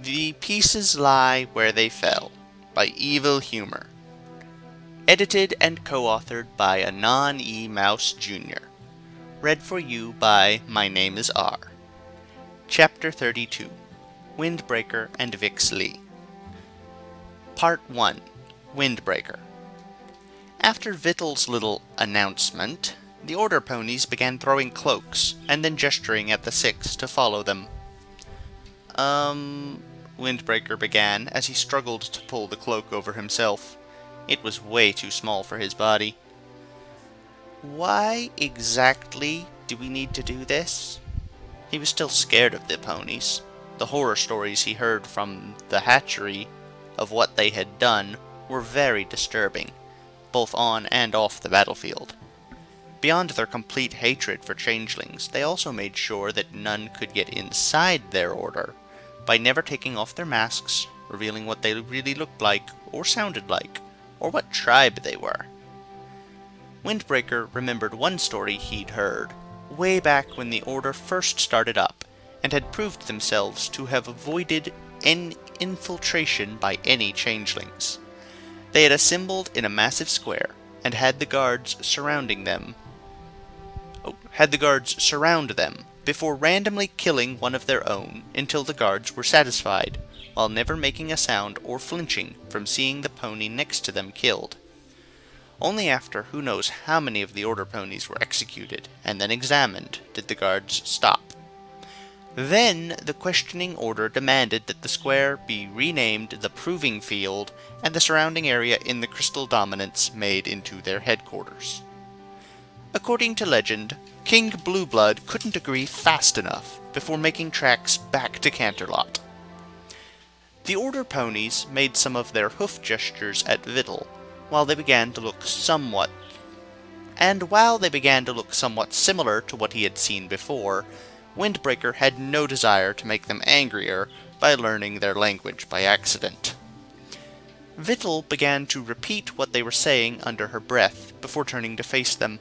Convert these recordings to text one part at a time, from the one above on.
The Pieces Lie Where They Fell by Evil Humor. Edited and co-authored by Anon E. Mouse Jr. Read for you by My Name is R. Chapter 32. Windbreaker and Vix Lee. Part 1. Windbreaker. After Vittel's little announcement, the Order ponies began throwing cloaks, and then gesturing at the six to follow them. Windbreaker began as he struggled to pull the cloak over himself. It was way too small for his body. Why exactly do we need to do this? He was still scared of the ponies. The horror stories he heard from the hatchery of what they had done were very disturbing, both on and off the battlefield. Beyond their complete hatred for changelings, they also made sure that none could get inside their order by never taking off their masks, revealing what they really looked like, or sounded like, or what tribe they were. Windbreaker remembered one story he'd heard, way back when the Order first started up, and had proved themselves to have avoided an infiltration by any changelings. They had assembled in a massive square, and had the guards surround them before randomly killing one of their own until the guards were satisfied, while never making a sound or flinching from seeing the pony next to them killed. Only after who knows how many of the Order ponies were executed, and then examined, did the guards stop. Then the questioning Order demanded that the square be renamed the Proving Field, and the surrounding area in the Crystal Dominance made into their headquarters. According to legend, King Blueblood couldn't agree fast enough before making tracks back to Canterlot. The Order ponies made some of their hoof gestures at Vittel, while they began to look somewhat similar to what he had seen before, Windbreaker had no desire to make them angrier by learning their language by accident. Vittel began to repeat what they were saying under her breath before turning to face them.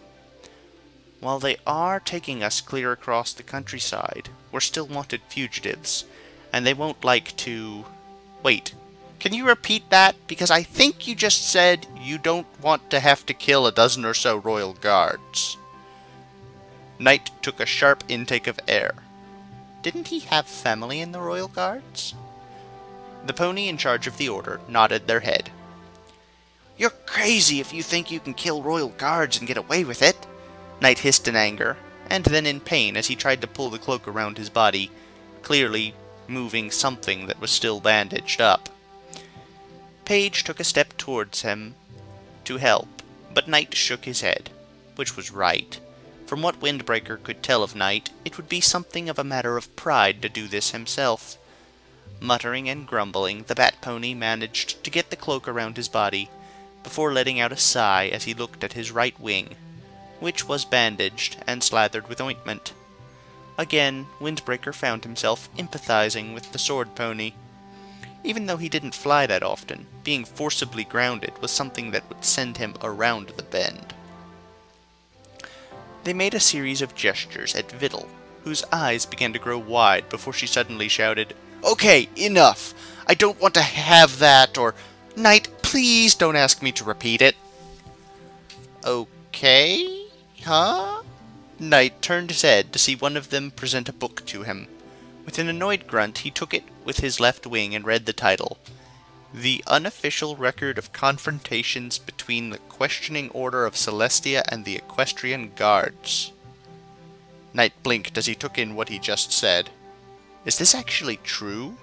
While they are taking us clear across the countryside, we're still wanted fugitives, and they won't like to... Wait, can you repeat that? Because I think you just said you don't want to have to kill a dozen or so royal guards. Knight took a sharp intake of air. Didn't he have family in the royal guards? The pony in charge of the Order nodded their head. You're crazy if you think you can kill royal guards and get away with it, Knight hissed in anger, and then in pain as he tried to pull the cloak around his body, clearly moving something that was still bandaged up. Paige took a step towards him to help, but Knight shook his head, which was right. From what Windbreaker could tell of Knight, it would be something of a matter of pride to do this himself. Muttering and grumbling, the Bat Pony managed to get the cloak around his body, before letting out a sigh as he looked at his right wing, which was bandaged and slathered with ointment. Again, Windbreaker found himself empathizing with the Sword Pony. Even though he didn't fly that often, being forcibly grounded was something that would send him around the bend. They made a series of gestures at Vittel, whose eyes began to grow wide before she suddenly shouted, Okay, enough! I don't want to have that, or... Knight, please don't ask me to repeat it. Okay? Huh? Knight turned his head to see one of them present a book to him. With an annoyed grunt, he took it with his left wing and read the title. The Unofficial Record of Confrontations Between the Questioning Order of Celestia and the Equestrian Guards. Knight blinked as he took in what he just said. Is this actually true?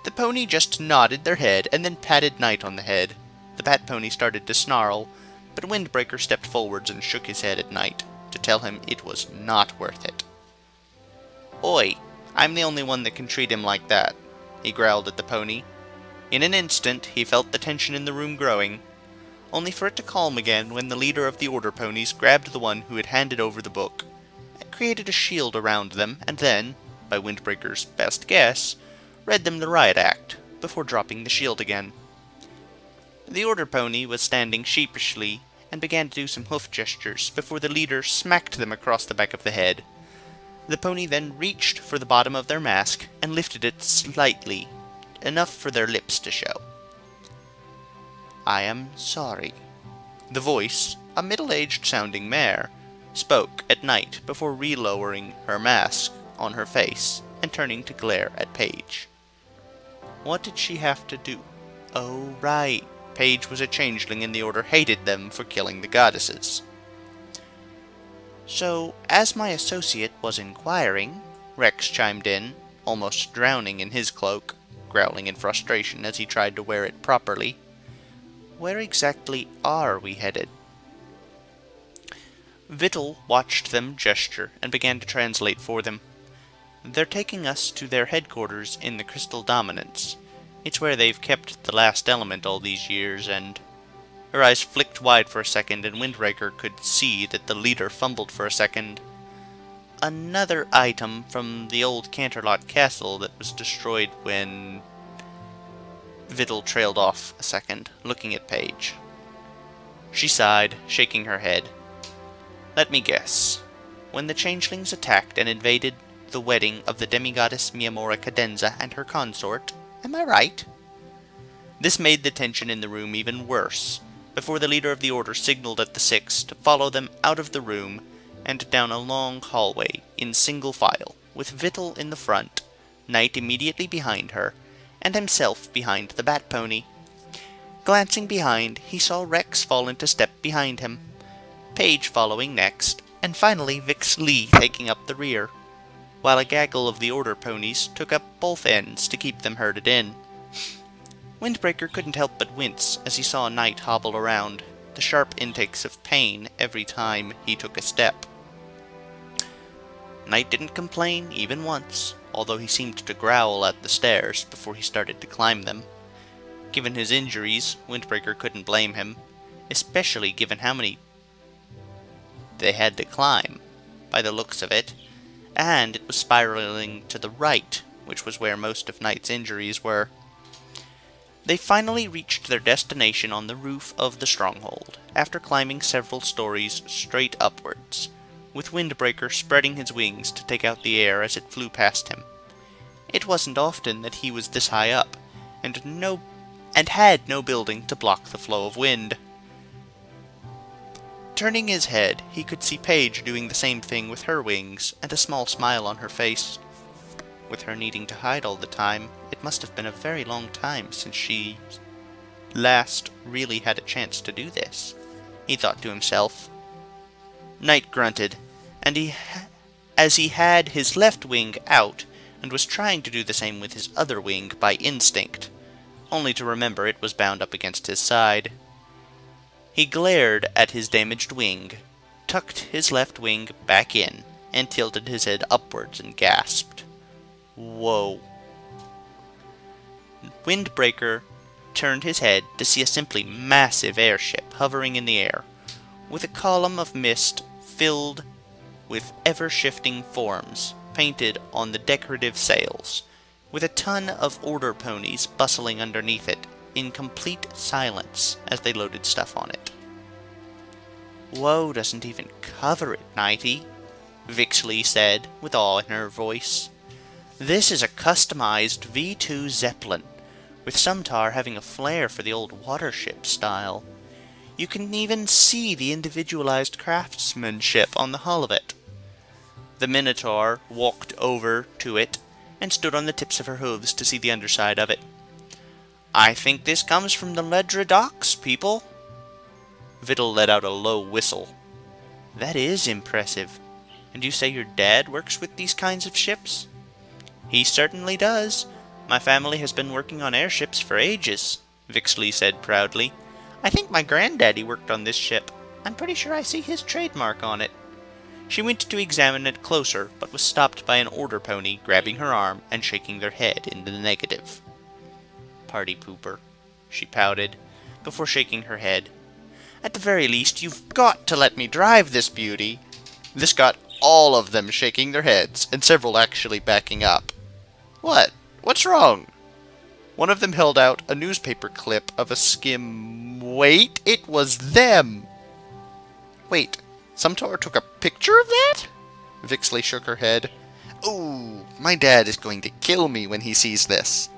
The pony just nodded their head and then patted Knight on the head. The Bat Pony started to snarl, but Windbreaker stepped forwards and shook his head at Knight, to tell him it was not worth it. Oi, I'm the only one that can treat him like that, he growled at the pony. In an instant, he felt the tension in the room growing, only for it to calm again when the leader of the Order ponies grabbed the one who had handed over the book, and created a shield around them, and then, by Windbreaker's best guess, read them the riot act, before dropping the shield again. The Order pony was standing sheepishly, and began to do some hoof gestures before the leader smacked them across the back of the head. The pony then reached for the bottom of their mask and lifted it slightly, enough for their lips to show. "I am sorry." The voice, a middle-aged sounding mare, spoke at night before re-lowering her mask on her face and turning to glare at Paige. What did she have to do? Oh, right. Paige was a changeling and the Order hated them for killing the goddesses. "So, as my associate was inquiring," Rex chimed in, almost drowning in his cloak, growling in frustration as he tried to wear it properly, "where exactly are we headed?" Vittel watched them gesture and began to translate for them. "They're taking us to their headquarters in the Crystal Dominance. It's where they've kept the last element all these years, and..." Her eyes flicked wide for a second, and Windbreaker could see that the leader fumbled for a second. "Another item from the old Canterlot Castle that was destroyed when..." Vittel trailed off a second, looking at Paige. She sighed, shaking her head. "Let me guess. When the changelings attacked and invaded the wedding of the demigoddess Miamora Cadenza and her consort, am I right?" This made the tension in the room even worse, before the leader of the Order signaled at the Six to follow them out of the room and down a long hallway in single file, with Vittel in the front, Knight immediately behind her, and himself behind the Bat Pony. Glancing behind, he saw Rex fall into step behind him, Paige following next, and finally Vix Lee taking up the rear, while a gaggle of the Order ponies took up both ends to keep them herded in. Windbreaker couldn't help but wince as he saw Knight hobble around, the sharp intakes of pain every time he took a step. Knight didn't complain even once, although he seemed to growl at the stairs before he started to climb them. Given his injuries, Windbreaker couldn't blame him, especially given how many they had to climb, by the looks of it, and it was spiraling to the right, which was where most of Knight's injuries were. They finally reached their destination on the roof of the stronghold, after climbing several stories straight upwards, with Windbreaker spreading his wings to take out the air as it flew past him. It wasn't often that he was this high up, and had no building to block the flow of wind. Turning his head, he could see Paige doing the same thing with her wings, and a small smile on her face. With her needing to hide all the time, it must have been a very long time since she last really had a chance to do this, he thought to himself. Knight grunted, and as he had his left wing out, and was trying to do the same with his other wing by instinct, only to remember it was bound up against his side. He glared at his damaged wing, tucked his left wing back in, and tilted his head upwards and gasped. Whoa. Windbreaker turned his head to see a simply massive airship hovering in the air, with a column of mist filled with ever-shifting forms painted on the decorative sails, with a ton of Order ponies bustling underneath it, in complete silence as they loaded stuff on it. "Whoa doesn't even cover it, Knighty," Vix Lee said, with awe in her voice. "This is a customized V2 Zeppelin, with Sumtar having a flair for the old watership style. You can even see the individualized craftsmanship on the hull of it." The Minotaur walked over to it and stood on the tips of her hooves to see the underside of it. "I think this comes from the Ledra docks, people." Vittel let out a low whistle. "That is impressive. And you say your dad works with these kinds of ships?" "He certainly does. My family has been working on airships for ages," Vix Lee said proudly. "I think my granddaddy worked on this ship. I'm pretty sure I see his trademark on it." She went to examine it closer, but was stopped by an Order pony grabbing her arm and shaking their head in the negative. "Party pooper," she pouted, before shaking her head. "At the very least, you've got to let me drive this beauty." This got all of them shaking their heads, and several actually backing up. "What? What's wrong?" One of them held out a newspaper clip of a skim... Wait, it was them! "Wait, Sumtar took a picture of that?" Vixley shook her head. "Ooh, my dad is going to kill me when he sees this."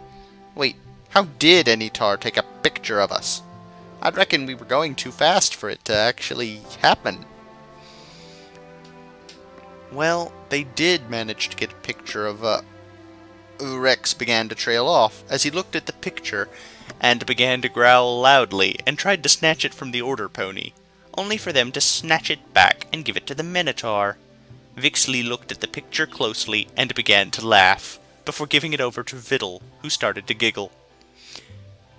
Wait, how did any tar take a picture of us? I reckon we were going too fast for it to actually happen. Well, they did manage to get a picture of, Rex began to trail off as he looked at the picture and began to growl loudly and tried to snatch it from the order pony, only for them to snatch it back and give it to the Minotaur. Vixley looked at the picture closely and began to laugh, before giving it over to Viddle, who started to giggle.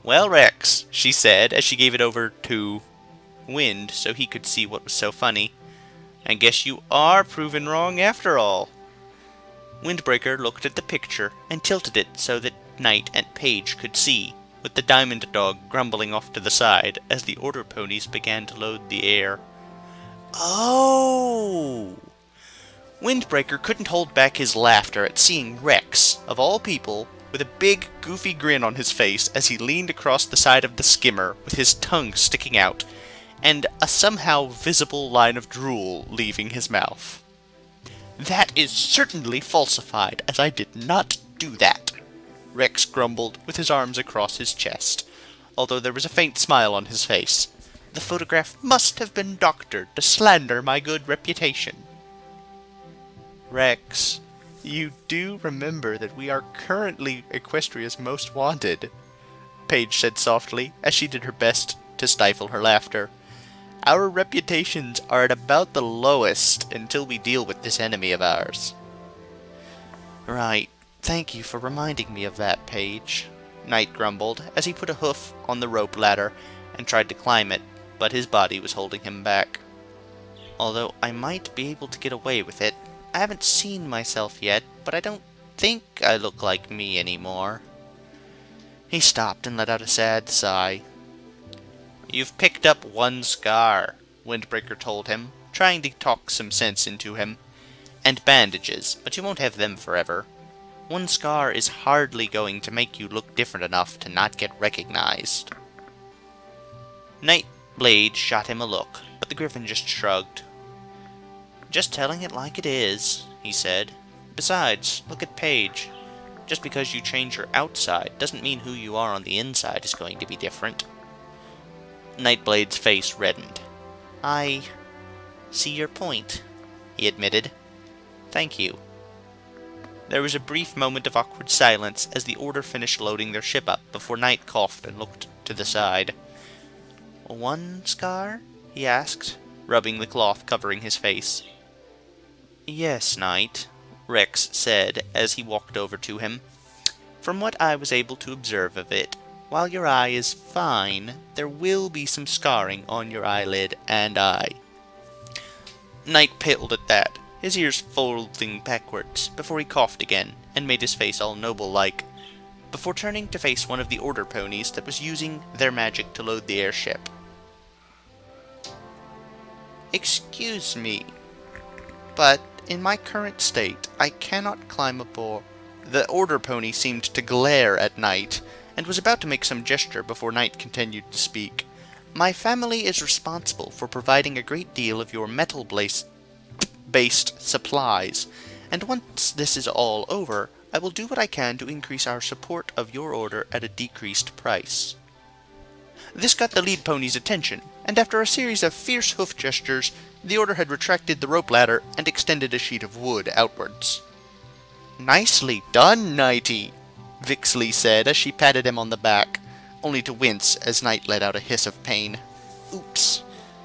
Well, Rex, she said as she gave it over to Wind so he could see what was so funny, I guess you are proven wrong after all. Windbreaker looked at the picture and tilted it so that Knight and Page could see, with the Diamond Dog grumbling off to the side as the order ponies began to load the air. Oh! Windbreaker couldn't hold back his laughter at seeing Rex, of all people, with a big, goofy grin on his face as he leaned across the side of the skimmer with his tongue sticking out, and a somehow visible line of drool leaving his mouth. That is certainly falsified, as I did not do that, Rex grumbled with his arms across his chest, although there was a faint smile on his face. The photograph must have been doctored to slander my good reputation. Rex, you do remember that we are currently Equestria's most wanted, Paige said softly, as she did her best to stifle her laughter. Our reputations are at about the lowest until we deal with this enemy of ours. Right, thank you for reminding me of that, Paige, Knight grumbled, as he put a hoof on the rope ladder and tried to climb it, but his body was holding him back. Although I might be able to get away with it, I haven't seen myself yet, but I don't think I look like me anymore. He stopped and let out a sad sigh. You've picked up one scar, Windbreaker told him, trying to talk some sense into him. And bandages, but you won't have them forever. One scar is hardly going to make you look different enough to not get recognized. Nightblade shot him a look, but the Griffin just shrugged. Just telling it like it is, he said. Besides, look at Paige. Just because you change your outside doesn't mean who you are on the inside is going to be different. Nightblade's face reddened. I see your point, he admitted. Thank you. There was a brief moment of awkward silence as the Order finished loading their ship up before Knight coughed and looked to the side. One scar? He asked, rubbing the cloth covering his face. Yes, Knight, Rex said as he walked over to him. From what I was able to observe of it, while your eye is fine, there will be some scarring on your eyelid and eye. Knight paled at that, his ears folding backwards, before he coughed again, and made his face all noble-like, before turning to face one of the Order ponies that was using their magic to load the airship. Excuse me, but in my current state, I cannot climb aboard. The Order pony seemed to glare at Knight, and was about to make some gesture before Knight continued to speak. My family is responsible for providing a great deal of your metal-based supplies, and once this is all over, I will do what I can to increase our support of your order at a decreased price. This got the lead pony's attention, and after a series of fierce hoof gestures, the Order had retracted the rope ladder and extended a sheet of wood outwards. Nicely done, Knighty, Vixley said as she patted him on the back, only to wince as Knight let out a hiss of pain. Oops.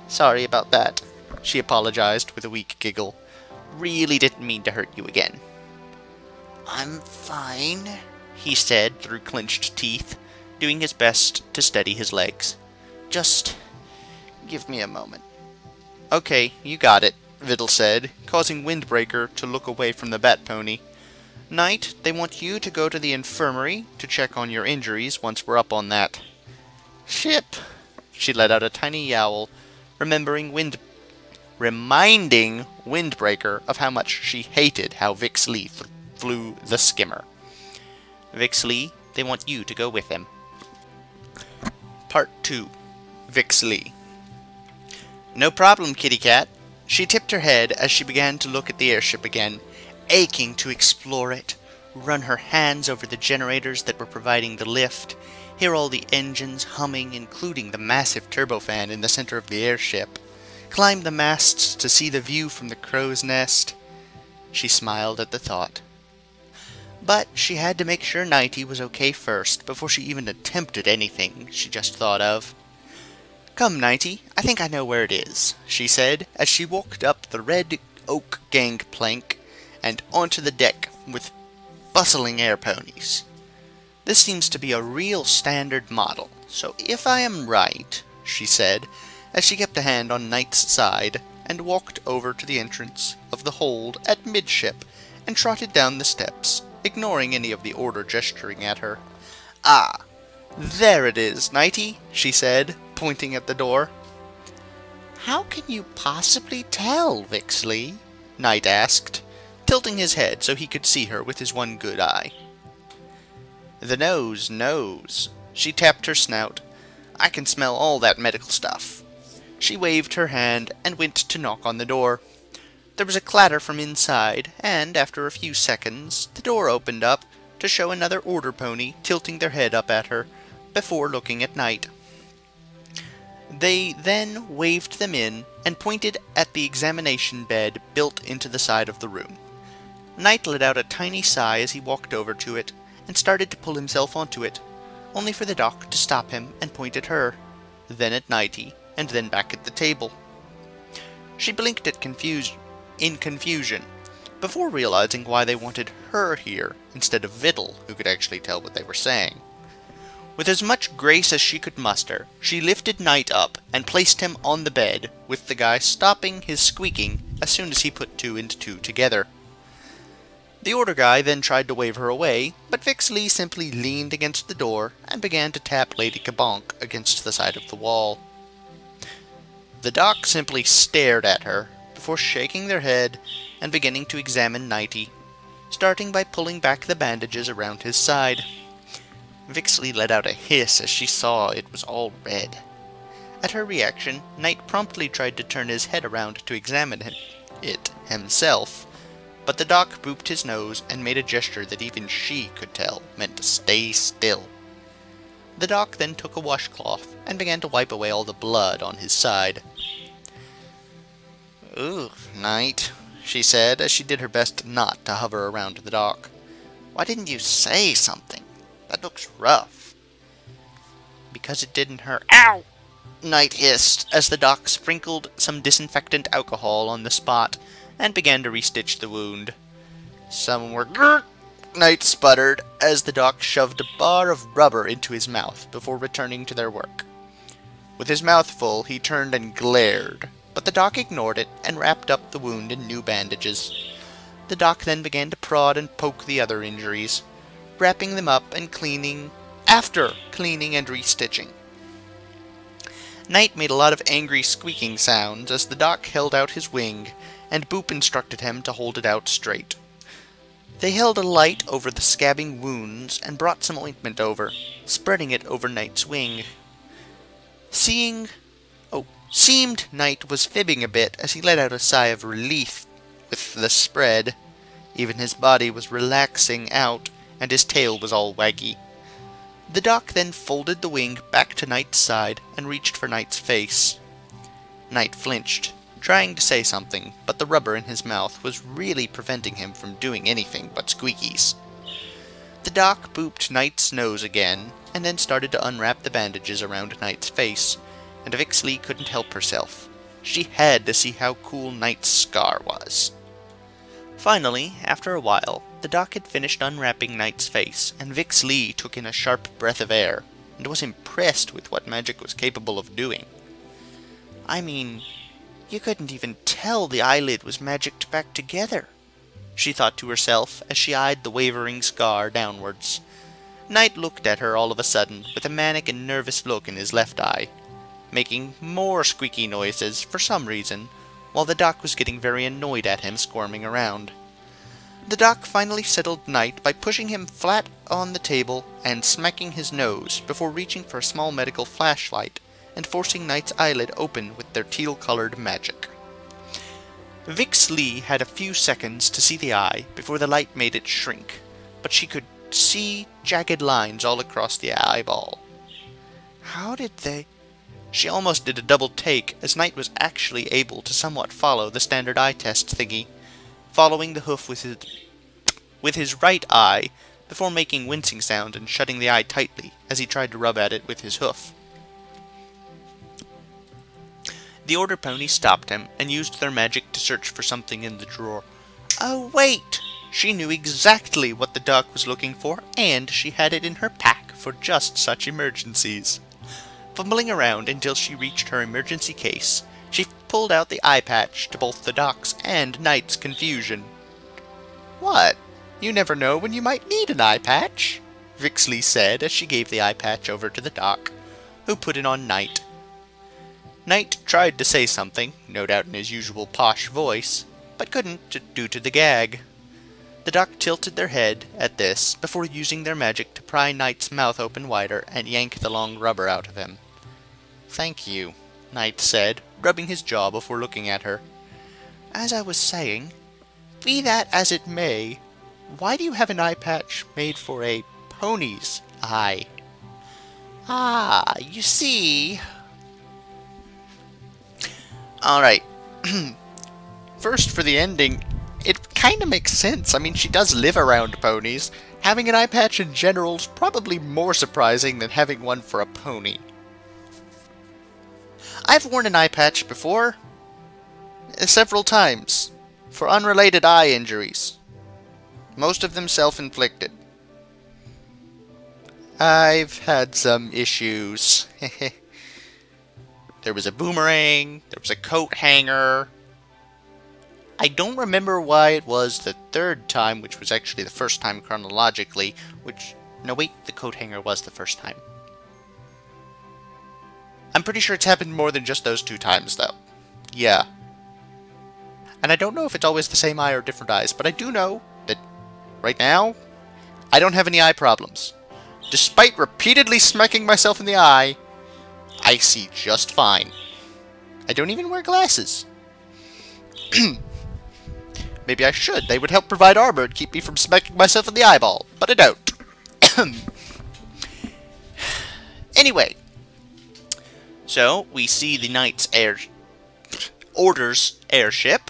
Sorry about that, she apologized with a weak giggle. Really didn't mean to hurt you again. I'm fine, he said through clenched teeth, doing his best to steady his legs. Just give me a moment. Okay, you got it, Viddle said, causing Windbreaker to look away from the Bat Pony. Knight, they want you to go to the infirmary to check on your injuries once we're up on that ship. She let out a tiny yowl, reminding Windbreaker of how much she hated how Vixley flew the skimmer. Vixley, they want you to go with him. Part 2. Vixley. No problem, kitty cat. She tipped her head as she began to look at the airship again, aching to explore it, run her hands over the generators that were providing the lift, hear all the engines humming, including the massive turbofan in the center of the airship, climb the masts to see the view from the crow's nest. She smiled at the thought. But she had to make sure Nighty was okay first before she even attempted anything she just thought of. "Come, Nighty, I think I know where it is," she said as she walked up the red oak gangplank and onto the deck with bustling air ponies. "This seems to be a real standard model, so if I am right," she said as she kept a hand on Knight's side and walked over to the entrance of the hold at midship and trotted down the steps, ignoring any of the order gesturing at her. "Ah, there it is, Nighty," she said, pointing at the door. "How can you possibly tell, Vixley?" Knight asked, tilting his head so he could see her with his one good eye. "The nose knows." She tapped her snout. "I can smell all that medical stuff." She waved her hand and went to knock on the door. There was a clatter from inside, and after a few seconds, the door opened up to show another order pony tilting their head up at her, before looking at Knight. They then waved them in and pointed at the examination bed built into the side of the room. Knight let out a tiny sigh as he walked over to it and started to pull himself onto it, only for the doc to stop him and point at her, then at Nighty, and then back at the table. She blinked in confusion, before realizing why they wanted her here instead of Vittel, who could actually tell what they were saying. With as much grace as she could muster, she lifted Knight up and placed him on the bed, with the guy stopping his squeaking as soon as he put two and two together. The order guy then tried to wave her away, but Vixley simply leaned against the door and began to tap Lady Kabonk against the side of the wall. The doc simply stared at her, before shaking their head and beginning to examine Nighty, starting by pulling back the bandages around his side. Vixley let out a hiss as she saw it was all red. At her reaction, Knight promptly tried to turn his head around to examine it himself, but the doc booped his nose and made a gesture that even she could tell meant to stay still. The doc then took a washcloth and began to wipe away all the blood on his side. "Ooh, Knight," she said as she did her best not to hover around the doc. "Why didn't you say something? That looks rough." "Because it didn't hurt." "Ow!" Knight hissed as the doc sprinkled some disinfectant alcohol on the spot and began to restitch the wound. "Some were grrr," Knight sputtered as the doc shoved a bar of rubber into his mouth before returning to their work. With his mouth full, he turned and glared, but the doc ignored it and wrapped up the wound in new bandages. The doc then began to prod and poke the other injuries, wrapping them up and cleaning and restitching. Knight made a lot of angry squeaking sounds as the doc held out his wing, and Boop instructed him to hold it out straight. They held a light over the scabbing wounds and brought some ointment over, spreading it over Knight's wing. Seemed Knight was fibbing a bit as he let out a sigh of relief with the spread. Even his body was relaxing out, and his tail was all waggy. The doc then folded the wing back to Knight's side and reached for Knight's face. Knight flinched, trying to say something, but the rubber in his mouth was really preventing him from doing anything but squeakies. The doc booped Knight's nose again, and then started to unwrap the bandages around Knight's face, and Vixley couldn't help herself. She had to see how cool Knight's scar was. Finally, after a while, the doc had finished unwrapping Knight's face, and Vixley took in a sharp breath of air, and was impressed with what magic was capable of doing. "I mean, you couldn't even tell the eyelid was magicked back together," she thought to herself as she eyed the wavering scar downwards. Knight looked at her all of a sudden with a manic and nervous look in his left eye, making more squeaky noises for some reason, while the doc was getting very annoyed at him squirming around. The doc finally settled Knight by pushing him flat on the table and smacking his nose before reaching for a small medical flashlight and forcing Knight's eyelid open with their teal-colored magic. Vixley had a few seconds to see the eye before the light made it shrink, but she could see jagged lines all across the eyeball. How did they... She almost did a double take, as Knight was actually able to somewhat follow the standard eye test thingy, following the hoof with his right eye before making wincing sound and shutting the eye tightly as he tried to rub at it with his hoof. The Order pony stopped him and used their magic to search for something in the drawer. Oh wait! She knew exactly what the dog was looking for, and she had it in her pack for just such emergencies. Fumbling around until she reached her emergency case, she pulled out the eye patch to both the doc's and Knight's confusion. What? You never know when you might need an eye patch, Vixley said as she gave the eye patch over to the doc, who put it on Knight. Knight tried to say something, no doubt in his usual posh voice, but couldn't due to the gag. The doc tilted their head at this before using their magic to pry Knight's mouth open wider and yank the long rubber out of him. Thank you, Knight said, rubbing his jaw before looking at her. As I was saying, be that as it may, why do you have an eye patch made for a pony's eye? Ah, you see... Alright. First, for the ending, it kind of makes sense. I mean, she does live around ponies. Having an eye patch in general is probably more surprising than having one for a pony. I've worn an eye patch before. Several times. For unrelated eye injuries. Most of them self-inflicted. I've had some issues. There was a boomerang. There was a coat hanger. I don't remember why it was the third time, which was actually the first time chronologically, which... No, wait, the coat hanger was the first time. I'm pretty sure it's happened more than just those 2 times, though. Yeah. And I don't know if it's always the same eye or different eyes, but I do know that right now, I don't have any eye problems. Despite repeatedly smacking myself in the eye, I see just fine. I don't even wear glasses. Maybe I should. They would help provide armor and keep me from smacking myself in the eyeball, but I don't. Anyway. So, we see the Knight's Order's airship.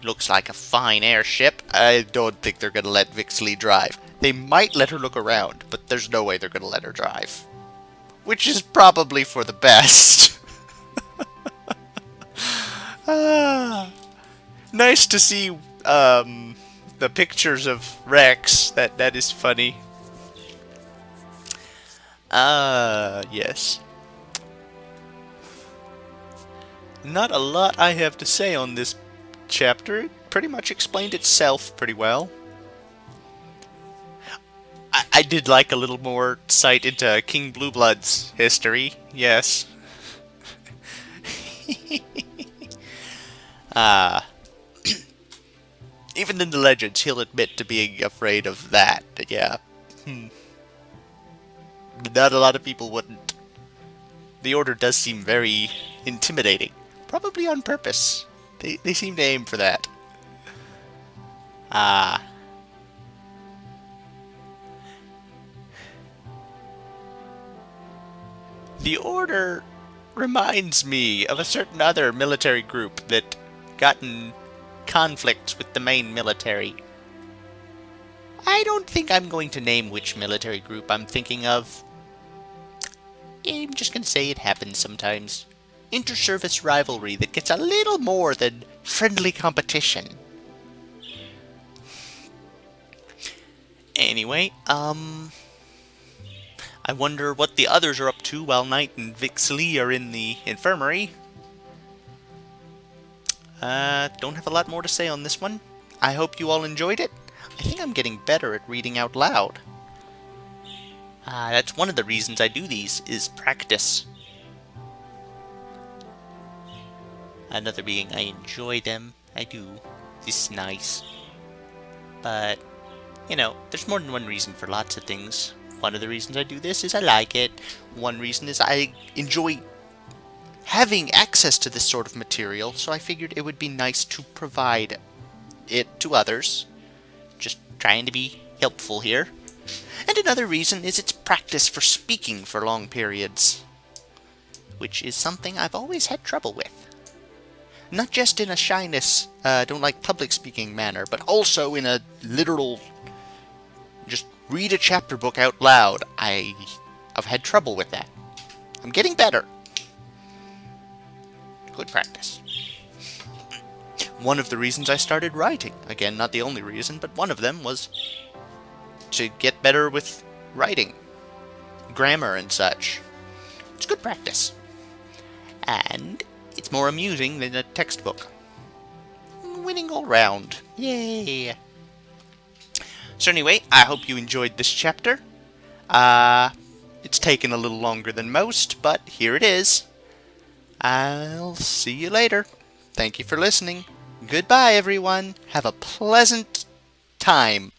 Looks like a fine airship. I don't think they're going to let Vixley drive. They might let her look around, but there's no way they're going to let her drive. Which is probably for the best. Nice to see the pictures of Rex. That is funny. Yes. Not a lot I have to say on this chapter. It pretty much explained itself pretty well. I did like a little more sight into King Blueblood's history. Yes. Even in the legends, he'll admit to being afraid of that. Yeah. Not a lot of people wouldn't. The Order does seem very intimidating. Probably on purpose. They seem to aim for that. The Order reminds me of a certain other military group that got in conflicts with the main military. I don't think I'm going to name which military group I'm thinking of. I'm just going to say it happens sometimes. Inter-service rivalry that gets a little more than friendly competition. Anyway, I wonder what the others are up to while Knight and Vixley are in the infirmary. Don't have a lot more to say on this one. I hope you all enjoyed it. I think I'm getting better at reading out loud. That's one of the reasons I do these, is practice. Another being I enjoy them. I do. This is nice. But, you know, there's more than one reason for lots of things. One of the reasons I do this is I like it. One reason is I enjoy having access to this sort of material, so I figured it would be nice to provide it to others. Just trying to be helpful here. And another reason is it's practice for speaking for long periods, which is something I've always had trouble with. Not just in a shyness, don't like public speaking manner, but also in a literal, just read a chapter book out loud. I've had trouble with that. I'm getting better. Good practice. One of the reasons I started writing, again, not the only reason, but one of them was to get better with writing, grammar and such. It's good practice. And it's more amusing than a textbook. Winning all round. Yay! So anyway, I hope you enjoyed this chapter. It's taken a little longer than most, but here it is. I'll see you later. Thank you for listening. Goodbye, everyone. Have a pleasant time.